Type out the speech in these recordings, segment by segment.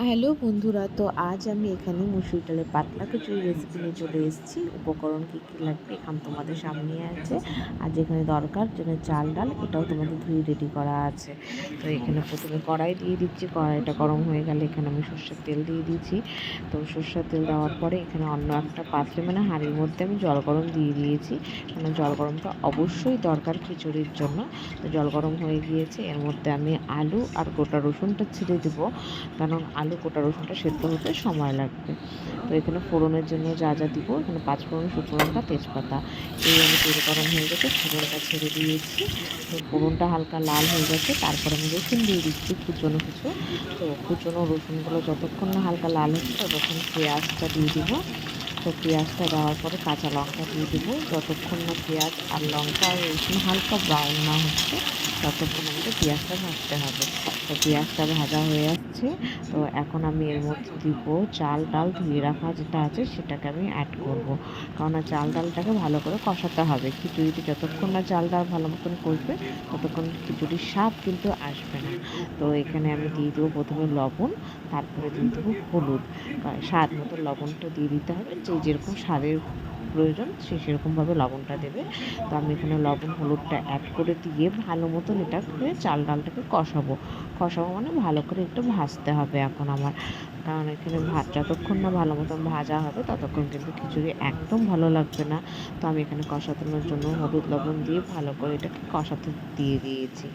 Hello বন্ধুরা, তো আজ আমি এখানে মুসুর ডালের পাতলা খিচুড়ি রেসিপি নিয়ে চলে এসেছি। উপকরণ কী কী লাগবে এখানে তোমাদের সামনে আছে। আর যেখানে দরকার যেন চাল ডাল, এটাও তোমাদের ধুয়ে রেডি করা আছে। তো এখানে প্রথমে কড়াই দিয়ে দিচ্ছি। কড়াইটা গরম হয়ে গেলে এখানে আমি সর্ষের তেল দিয়ে দিয়েছি। তো সর্ষের তেল দেওয়ার পরে এখানে অন্য একটা পাত্রে মানে হাঁড়ির মধ্যে আমি জল গরম দিয়ে দিয়েছি। কারণ জল গরমটা অবশ্যই দরকার খিচুড়ির জন্য। তো জল গরম হয়ে গিয়েছে, এর মধ্যে আমি আলু আর গোটা রসুনটা ছেড়ে দেবো, কারণ আলু গোটা রসুনটা সেদ্ধ হতে সময় লাগবে। তো এখানে ফোড়নের জন্য যা যা দিব, এখানে পাঁচফোড়ন, শুকনো লঙ্কা, তেজপাতা, এই আমি তেল গরম হয়ে গেছে, ফোড়নটা ছেড়ে দিয়েছি। তো ফোড়নটা হালকা লাল হয়ে গেছে, তারপর আমি রসুন দিয়ে দিচ্ছি কুচনো কিছু। তো কুচনো রসুনগুলো যতক্ষণ না হালকা লাল হচ্ছে ততক্ষণ পেঁয়াজটা দিয়ে দিব। তো পেঁয়াজটা দেওয়ার পরে কাঁচা লঙ্কা দিয়ে দেবো। যতক্ষণ না পেঁয়াজ আর লঙ্কা আর রসুন হালকা ব্রাউন না হচ্ছে ততক্ষণ আমাকে পেঁয়াজটা ভাজতে হবে। তো পেঁয়াজটা ভাজা হয়ে আসছে। তো এখন আমি এর মধ্যে দিব চাল ডাল ধুয়ে রাখা যেটা আছে সেটাকে আমি অ্যাড করব। কারণ চাল ডালটাকে ভালো করে কষাতে হবে। খিচুড়িতে যতক্ষণ না চাল ডাল ভালো মতন কষবে ততক্ষণ খিচুড়ির স্বাদ কিন্তু আসবে না। তো এখানে আমি দিয়ে দেবো প্রথমে লবণ, তারপরে দিয়ে দেবো হলুদ। স্বাদ মতো লবণটা দিয়ে দিতে হবে, যে যেরকম স্বাদের প্রয়োজন সে সেরকমভাবে লবণটা দেবে। তো আমি এখানে লবণ হলুদটা অ্যাড করে দিয়ে ভালো মতন এটাকে চাল ডালটাকে কষাবো। কষাবো মানে ভালো করে একটু ভাজতে হবে এখন আমার, কারণ এখানে ভাত যতক্ষণ না ভালো মতন ভাজা হবে ততক্ষণ কিন্তু খিচুড়ি একদম ভালো লাগবে না। তো আমি এখানে কষানোর জন্য হলুদ লবণ দিয়ে ভালো করে এটাকে কষাতে দিয়ে দিয়েছি।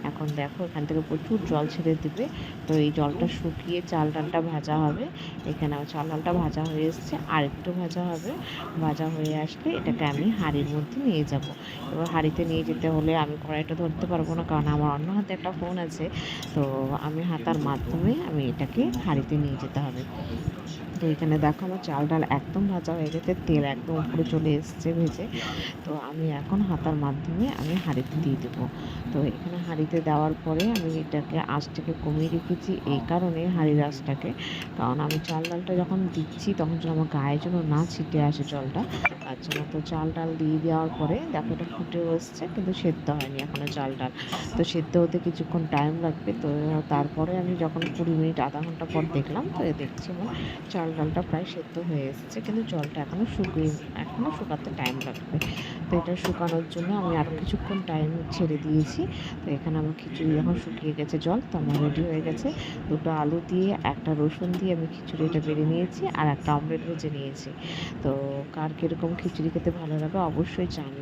এখন দেখো এখান থেকে প্রচুর জল ছেড়ে দেবে। তো এই জলটা শুকিয়ে চাল ডালটা ভাজা হবে। এখানে আমার চাল ডালটা ভাজা হয়ে এসছে, আর একটু ভাজা হবে। ভাজা হয়ে আসলে এটাকে আমি হাঁড়ির মধ্যে নিয়ে যাব। এবার হাঁড়িতে নিয়ে যেতে হলে আমি কড়াইটা ধরতে পারবো না, কারণ আমার অন্য হাতে একটা ফোন আছে। তো আমি হাতার মাধ্যমে আমি এটাকে হাঁড়িতে নিয়ে যেতে হবে। তো এখানে দেখো আমার চাল ডাল একদম ভাজা হয়ে গেছে, তেল একদম উপরে চলে এসছে ভেজে। তো আমি এখন হাতার মাধ্যমে আমি হাঁড়িতে দিয়ে দেবো। তো এখানে হাঁড়িতে দেওয়ার পরে আমি এটাকে আঁচটাকে কমিয়ে রেখেছি এই কারণে, হাঁড়ির আঁচটাকে, কারণ আমি চাল ডালটা যখন দিচ্ছি তখন যেন আমার গায়ে যেন না ছিটে আসে জলটা, তার জন্য। তো চাল ডাল দিয়ে দেওয়ার পরে দেখো এটা ফুটে এসছে, কিন্তু সেদ্ধ হয়নি এখনও চাল ডাল। তো সেদ্ধ হতে কিছুক্ষণ টাইম লাগবে। তো তারপরে আমি যখন 20 মিনিট আধা ঘন্টা পর দেখলাম, তো দেখছি আমার চাল ডালটা প্রায় সেদ্ধ হয়ে এসেছে, কিন্তু জলটা এখনও শুকাতে টাইম লাগবে। তো এটা শুকানোর জন্য আমি আরও কিছুক্ষণ টাইম ছেড়ে দিয়েছি। তো এখানে আমার খিচুড়ি যখন শুকিয়ে গেছে জল, তো আমার রেডি হয়ে গেছে। দুটো আলু দিয়ে একটা রসুন দিয়ে আমি খিচুড়িটা বেড়ে নিয়েছি, আর একটা অমলেট ভেজে নিয়েছি। তো কার কীরকম খিচুড়ি খেতে ভালো লাগে অবশ্যই জানি।